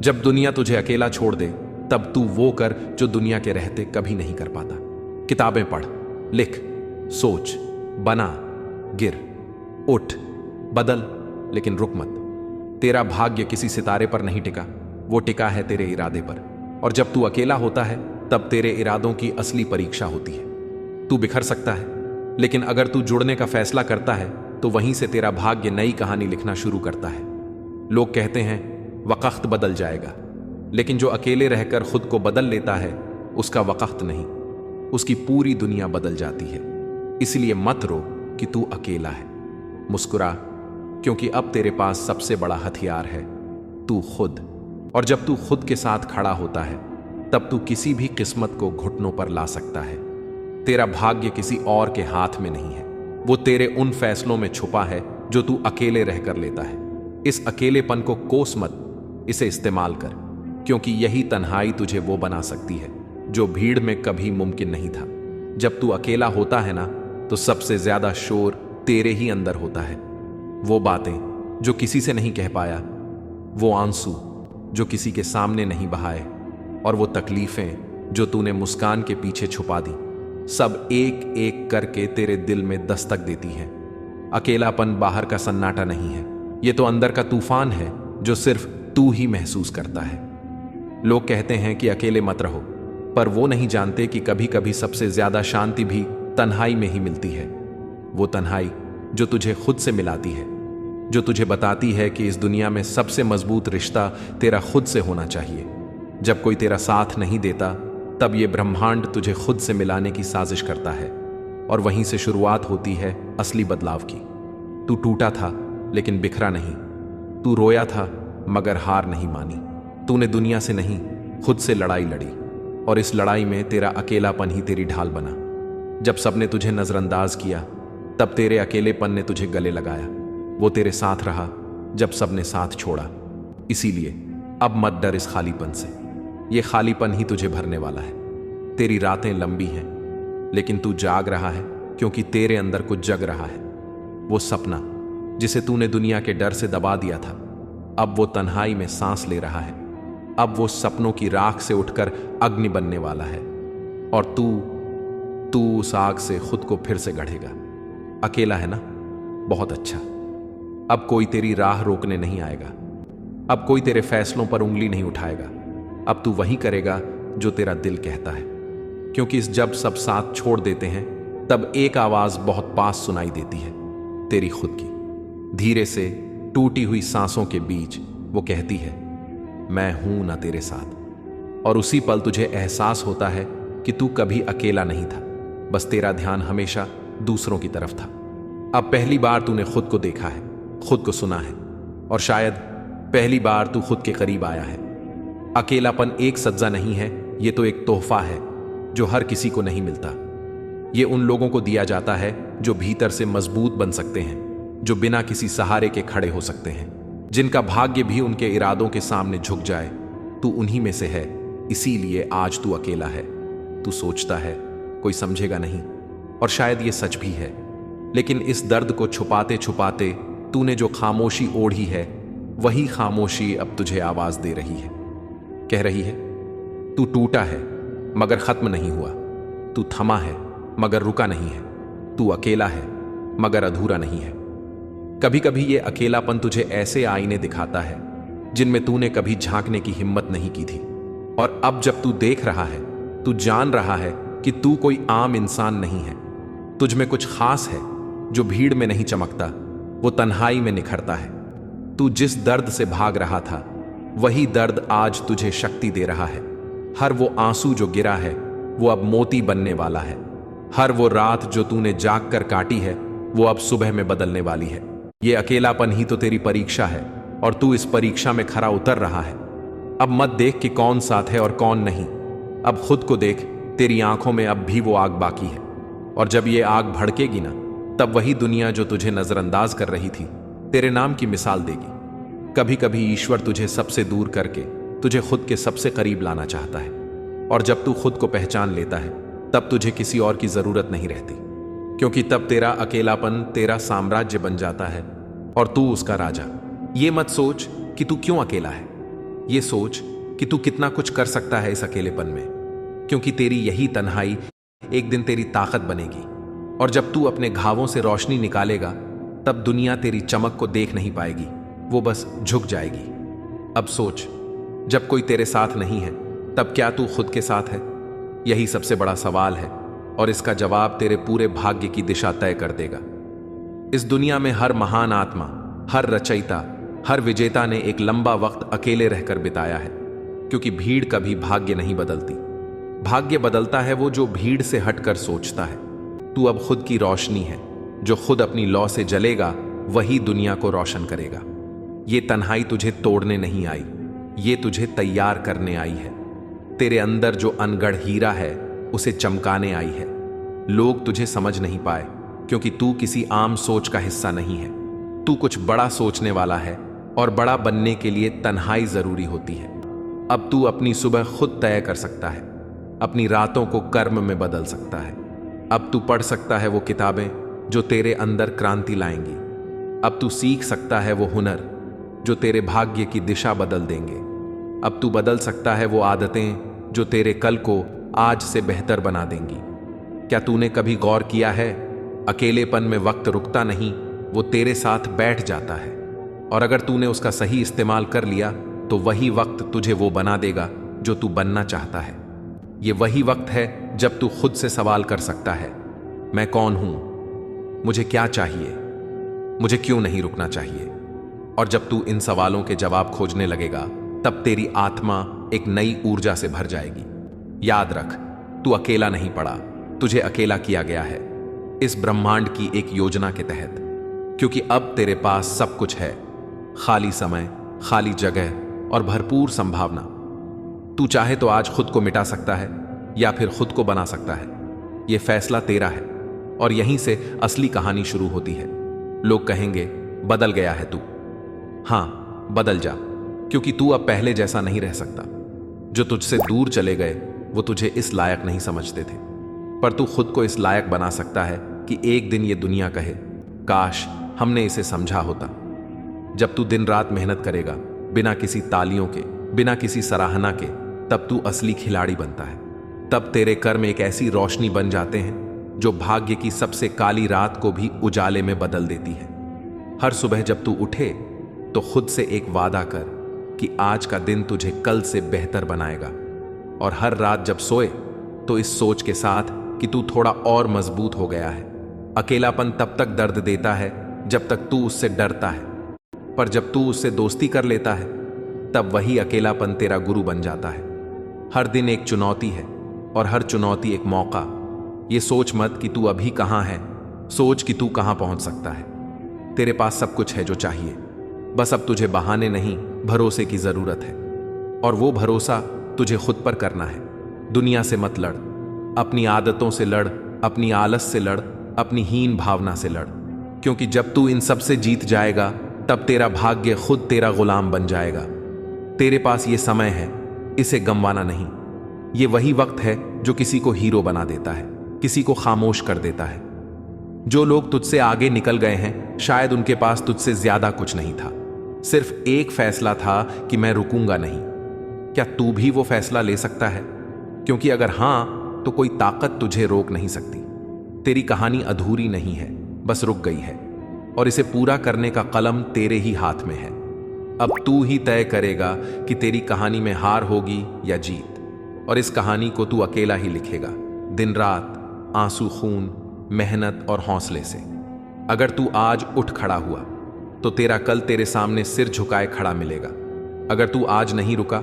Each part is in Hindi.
जब दुनिया तुझे अकेला छोड़ दे तब तू वो कर जो दुनिया के रहते कभी नहीं कर पाता। किताबें पढ़, लिख, सोच, बना, गिर, उठ, बदल, लेकिन रुक मत। तेरा भाग्य किसी सितारे पर नहीं टिका, वो टिका है तेरे इरादे पर। और जब तू अकेला होता है तब तेरे इरादों की असली परीक्षा होती है। तू बिखर सकता है, लेकिन अगर तू जुड़ने का फैसला करता है तो वहीं से तेरा भाग्य नई कहानी लिखना शुरू करता है। लोग कहते हैं वक्त बदल जाएगा, लेकिन जो अकेले रहकर खुद को बदल लेता है उसका वक्त नहीं, उसकी पूरी दुनिया बदल जाती है। इसलिए मत रो कि तू अकेला है, मुस्कुरा, क्योंकि अब तेरे पास सबसे बड़ा हथियार है, तू खुद। और जब तू खुद के साथ खड़ा होता है तब तू किसी भी किस्मत को घुटनों पर ला सकता है। तेरा भाग्य किसी और के हाथ में नहीं है, वो तेरे उन फैसलों में छुपा है जो तू अकेले रहकर लेता है। इस अकेलेपन को कोस मत, इसे इस्तेमाल कर, क्योंकि यही तन्हाई तुझे वो बना सकती है जो भीड़ में कभी मुमकिन नहीं था। जब तू अकेला होता है ना, तो सबसे ज्यादा शोर तेरे ही अंदर होता है। वो बातें जो किसी से नहीं कह पाया, वो आंसू जो किसी के सामने नहीं बहाए, और वो तकलीफें जो तूने मुस्कान के पीछे छुपा दी, सब एक एक करके तेरे दिल में दस्तक देती हैं। अकेलापन बाहर का सन्नाटा नहीं है, ये तो अंदर का तूफान है जो सिर्फ तू ही महसूस करता है। लोग कहते हैं कि अकेले मत रहो, पर वो नहीं जानते कि कभी कभी सबसे ज्यादा शांति भी तन्हाई में ही मिलती है। वो तन्हाई जो तुझे खुद से मिलाती है, जो तुझे बताती है कि इस दुनिया में सबसे मजबूत रिश्ता तेरा खुद से होना चाहिए। जब कोई तेरा साथ नहीं देता तब ये ब्रह्मांड तुझे खुद से मिलाने की साजिश करता है, और वहीं से शुरुआत होती है असली बदलाव की। तू टूटा था लेकिन बिखरा नहीं, तू रोया था मगर हार नहीं मानी। तूने दुनिया से नहीं, खुद से लड़ाई लड़ी, और इस लड़ाई में तेरा अकेलापन ही तेरी ढाल बना। जब सबने तुझे नजरअंदाज किया तब तेरे अकेलेपन ने तुझे गले लगाया। वो तेरे साथ रहा जब सबने साथ छोड़ा। इसीलिए अब मत डर इस खालीपन से, ये खालीपन ही तुझे भरने वाला है। तेरी रातें लंबी हैं, लेकिन तू जाग रहा है क्योंकि तेरे अंदर कुछ जग रहा है। वो सपना जिसे तूने दुनिया के डर से दबा दिया था, अब वो तन्हाई में सांस ले रहा है। अब वो सपनों की राख से उठकर अग्नि बनने वाला है, और तू उस आग से खुद को फिर से गढ़ेगा। अकेला है ना? बहुत अच्छा। अब कोई तेरी राह रोकने नहीं आएगा, अब कोई तेरे फैसलों पर उंगली नहीं उठाएगा। अब तू वही करेगा जो तेरा दिल कहता है, क्योंकि जब सब साथ छोड़ देते हैं तब एक आवाज बहुत पास सुनाई देती है, तेरी खुद की। धीरे से टूटी हुई सांसों के बीच वो कहती है, मैं हूं ना तेरे साथ। और उसी पल तुझे एहसास होता है कि तू कभी अकेला नहीं था, बस तेरा ध्यान हमेशा दूसरों की तरफ था। अब पहली बार तूने खुद को देखा है, खुद को सुना है, और शायद पहली बार तू खुद के करीब आया है। अकेलापन एक सज्जा नहीं है, ये तो एक तोहफा है जो हर किसी को नहीं मिलता। ये उन लोगों को दिया जाता है जो भीतर से मजबूत बन सकते हैं, जो बिना किसी सहारे के खड़े हो सकते हैं, जिनका भाग्य भी उनके इरादों के सामने झुक जाए। तू उन्हीं में से है, इसीलिए आज तू अकेला है। तू सोचता है कोई समझेगा नहीं, और शायद ये सच भी है, लेकिन इस दर्द को छुपाते छुपाते तूने जो खामोशी ओढ़ी है, वही खामोशी अब तुझे आवाज दे रही है, कह रही है, तू टूटा है मगर खत्म नहीं हुआ, तू थमा है मगर रुका नहीं है, तू अकेला है मगर अधूरा नहीं है। कभी कभी ये अकेलापन तुझे ऐसे आईने दिखाता है जिनमें तूने कभी झांकने की हिम्मत नहीं की थी, और अब जब तू देख रहा है, तू जान रहा है कि तू कोई आम इंसान नहीं है। तुझ में कुछ खास है जो भीड़ में नहीं चमकता, वो तन्हाई में निखरता है। तू जिस दर्द से भाग रहा था, वही दर्द आज तुझे शक्ति दे रहा है। हर वो आंसू जो गिरा है, वो अब मोती बनने वाला है। हर वो रात जो तूने जाग कर काटी है, वो अब सुबह में बदलने वाली है। ये अकेलापन ही तो तेरी परीक्षा है, और तू इस परीक्षा में खरा उतर रहा है। अब मत देख कि कौन साथ है और कौन नहीं, अब खुद को देख, तेरी आंखों में अब भी वो आग बाकी है। और जब ये आग भड़केगी ना, तब वही दुनिया जो तुझे नजरअंदाज कर रही थी, तेरे नाम की मिसाल देगी। कभी कभी ईश्वर तुझे सबसे दूर करके तुझे खुद के सबसे करीब लाना चाहता है, और जब तू खुद को पहचान लेता है, तब तुझे किसी और की जरूरत नहीं रहती, क्योंकि तब तेरा अकेलापन तेरा साम्राज्य बन जाता है और तू उसका राजा। ये मत सोच कि तू क्यों अकेला है, ये सोच कि तू कितना कुछ कर सकता है इस अकेलेपन में, क्योंकि तेरी यही तन्हाई एक दिन तेरी ताकत बनेगी। और जब तू अपने घावों से रोशनी निकालेगा, तब दुनिया तेरी चमक को देख नहीं पाएगी, वो बस झुक जाएगी। अब सोच, जब कोई तेरे साथ नहीं है, तब क्या तू खुद के साथ है? यही सबसे बड़ा सवाल है, और इसका जवाब तेरे पूरे भाग्य की दिशा तय कर देगा। इस दुनिया में हर महान आत्मा, हर रचयिता, हर विजेता ने एक लंबा वक्त अकेले रहकर बिताया है, क्योंकि भीड़ कभी भाग्य नहीं बदलती। भाग्य बदलता है वो जो भीड़ से हटकर सोचता है। तू अब खुद की रोशनी है, जो खुद अपनी लौ से जलेगा वही दुनिया को रोशन करेगा। ये तन्हाई तुझे तोड़ने नहीं आई, ये तुझे तैयार करने आई है। तेरे अंदर जो अनगढ़ हीरा है, उसे चमकाने आई है। लोग तुझे समझ नहीं पाए, क्योंकि तू किसी आम सोच का हिस्सा नहीं है। तू कुछ बड़ा सोचने वाला है, और बड़ा बनने के लिए तन्हाई जरूरी होती है। अब तू अपनी सुबह खुद तय कर सकता है, अपनी रातों को कर्म में बदल सकता है। अब तू पढ़ सकता है वो किताबें जो तेरे अंदर क्रांति लाएंगी। अब तू सीख सकता है वो हुनर जो तेरे भाग्य की दिशा बदल देंगे। अब तू बदल सकता है वो आदतें जो तेरे कल को आज से बेहतर बना देंगी। क्या तूने कभी गौर किया है, अकेलेपन में वक्त रुकता नहीं, वो तेरे साथ बैठ जाता है। और अगर तूने उसका सही इस्तेमाल कर लिया, तो वही वक्त तुझे वो बना देगा जो तू बनना चाहता है। ये वही वक्त है जब तू खुद से सवाल कर सकता है, मैं कौन हूं, मुझे क्या चाहिए, मुझे क्यों नहीं रुकना चाहिए। और जब तू इन सवालों के जवाब खोजने लगेगा, तब तेरी आत्मा एक नई ऊर्जा से भर जाएगी। याद रख, तू अकेला नहीं पड़ा, तुझे अकेला किया गया है इस ब्रह्मांड की एक योजना के तहत। क्योंकि अब तेरे पास सब कुछ है, खाली समय, खाली जगह और भरपूर संभावना। तू चाहे तो आज खुद को मिटा सकता है, या फिर खुद को बना सकता है। यह फैसला तेरा है, और यहीं से असली कहानी शुरू होती है। लोग कहेंगे, बदल गया है तू। हां, बदल जा, क्योंकि तू अब पहले जैसा नहीं रह सकता। जो तुझसे दूर चले गए, वो तुझे इस लायक नहीं समझते थे, पर तू खुद को इस लायक बना सकता है कि एक दिन ये दुनिया कहे, काश हमने इसे समझा होता। जब तू दिन रात मेहनत करेगा, बिना किसी तालियों के, बिना किसी सराहना के, तब तू असली खिलाड़ी बनता है। तब तेरे कर्म एक ऐसी रोशनी बन जाते हैं जो भाग्य की सबसे काली रात को भी उजाले में बदल देती है। हर सुबह जब तू उठे, तो खुद से एक वादा कर कि आज का दिन तुझे कल से बेहतर बनाएगा। और हर रात जब सोए, तो इस सोच के साथ कि तू थोड़ा और मजबूत हो गया है। अकेलापन तब तक दर्द देता है जब तक तू उससे डरता है, पर जब तू उससे दोस्ती कर लेता है, तब वही अकेलापन तेरा गुरु बन जाता है। हर दिन एक चुनौती है, और हर चुनौती एक मौका। ये सोच मत कि तू अभी कहां है, सोच कि तू कहां पहुंच सकता है। तेरे पास सब कुछ है जो चाहिए, बस अब तुझे बहाने नहीं, भरोसे की जरूरत है। और वो भरोसा तुझे खुद पर करना है। दुनिया से मत लड़, अपनी आदतों से लड़, अपनी आलस से लड़, अपनी हीन भावना से लड़। क्योंकि जब तू इन सब से जीत जाएगा, तब तेरा भाग्य खुद तेरा गुलाम बन जाएगा। तेरे पास ये समय है, इसे गंवाना नहीं। ये वही वक्त है जो किसी को हीरो बना देता है, किसी को खामोश कर देता है। जो लोग तुझसे आगे निकल गए हैं, शायद उनके पास तुझसे ज्यादा कुछ नहीं था, सिर्फ एक फैसला था कि मैं रुकूंगा नहीं। क्या तू भी वो फैसला ले सकता है? क्योंकि अगर हां, तो कोई ताकत तुझे रोक नहीं सकती। तेरी कहानी अधूरी नहीं है, बस रुक गई है, और इसे पूरा करने का कलम तेरे ही हाथ में है। अब तू ही तय करेगा कि तेरी कहानी में हार होगी या जीत। और इस कहानी को तू अकेला ही लिखेगा, दिन रात, आंसू खून, मेहनत और हौसले से। अगर तू आज उठ खड़ा हुआ, तो तेरा कल तेरे सामने सिर झुकाए खड़ा मिलेगा। अगर तू आज नहीं रुका,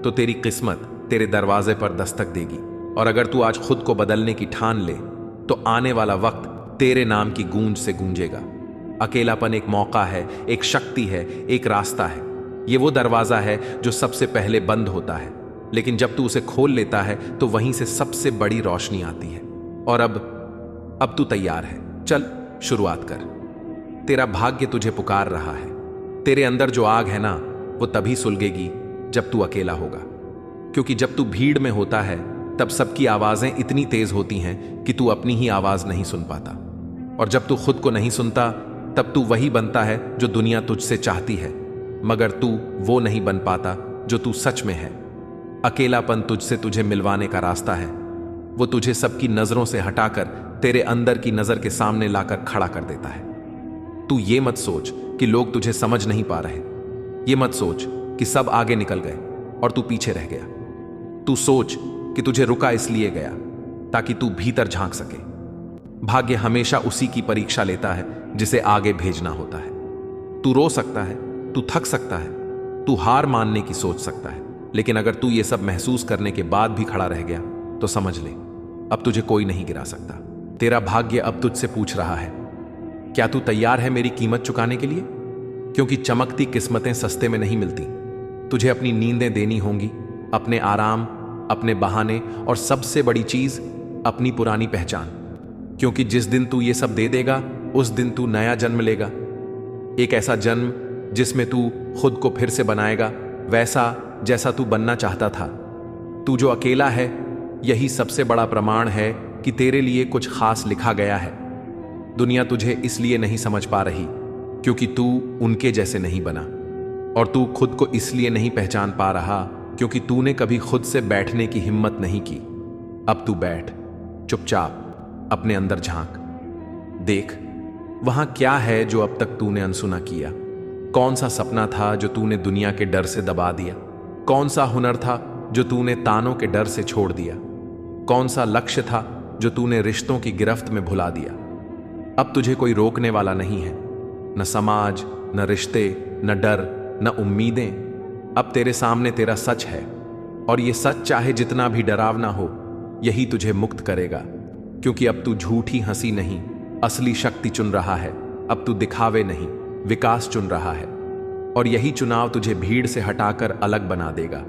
तो तेरी किस्मत तेरे दरवाजे पर दस्तक देगी। और अगर तू आज खुद को बदलने की ठान ले, तो आने वाला वक्त तेरे नाम की गूंज से गूंजेगा। अकेलापन एक मौका है, एक शक्ति है, एक रास्ता है। ये वो दरवाजा है जो सबसे पहले बंद होता है, लेकिन जब तू उसे खोल लेता है, तो वहीं से सबसे बड़ी रोशनी आती है। और अब तू तैयार है, चल शुरुआत कर। तेरा भाग्य तुझे पुकार रहा है। तेरे अंदर जो आग है ना, वो तभी सुलगेगी जब तू अकेला होगा। क्योंकि जब तू भीड़ में होता है, तब सबकी आवाजें इतनी तेज होती हैं कि तू अपनी ही आवाज नहीं सुन पाता। और जब तू खुद को नहीं सुनता, तब तू वही बनता है जो दुनिया तुझसे चाहती है, मगर तू वो नहीं बन पाता जो तू सच में है। अकेलापन तुझसे तुझे मिलवाने का रास्ता है। वो तुझे सबकी नजरों से हटाकर तेरे अंदर की नजर के सामने लाकर खड़ा कर देता है। तू ये मत सोच कि लोग तुझे समझ नहीं पा रहे। ये मत सोच कि सब आगे निकल गए और तू पीछे रह गया। तू सोच कि तुझे रुका इसलिए गया ताकि तू भीतर झांक सके। भाग्य हमेशा उसी की परीक्षा लेता है जिसे आगे भेजना होता है। तू रो सकता है, तू थक सकता है, तू हार मानने की सोच सकता है, लेकिन अगर तू ये सब महसूस करने के बाद भी खड़ा रह गया तो समझ ले, अब तुझे कोई नहीं गिरा सकता। तेरा भाग्य अब तुझसे पूछ रहा है, क्या तू तैयार है मेरी कीमत चुकाने के लिए? क्योंकि चमकती किस्मतें सस्ते में नहीं मिलती। तुझे अपनी नींदें देनी होंगी, अपने आराम, अपने बहाने और सबसे बड़ी चीज अपनी पुरानी पहचान। क्योंकि जिस दिन तू ये सब दे देगा उस दिन तू नया जन्म लेगा। एक ऐसा जन्म जिसमें तू खुद को फिर से बनाएगा, वैसा जैसा तू बनना चाहता था। तू जो अकेला है, यही सबसे बड़ा प्रमाण है कि तेरे लिए कुछ खास लिखा गया है। दुनिया तुझे इसलिए नहीं समझ पा रही क्योंकि तू उनके जैसे नहीं बना, और तू खुद को इसलिए नहीं पहचान पा रहा क्योंकि तूने कभी खुद से बैठने की हिम्मत नहीं की। अब तू बैठ, चुपचाप अपने अंदर झांक। देख वहां क्या है जो अब तक तूने अनसुना किया। कौन सा सपना था जो तूने दुनिया के डर से दबा दिया? कौन सा हुनर था जो तूने तानों के डर से छोड़ दिया? कौन सा लक्ष्य था जो तूने रिश्तों की गिरफ्त में भुला दिया? अब तुझे कोई रोकने वाला नहीं है, न समाज, न रिश्ते, न डर, न उम्मीदें। अब तेरे सामने तेरा सच है, और ये सच चाहे जितना भी डरावना हो, यही तुझे मुक्त करेगा। क्योंकि अब तू झूठी हंसी नहीं, असली शक्ति चुन रहा है। अब तू दिखावे नहीं, विकास चुन रहा है, और यही चुनाव तुझे भीड़ से हटाकर अलग बना देगा।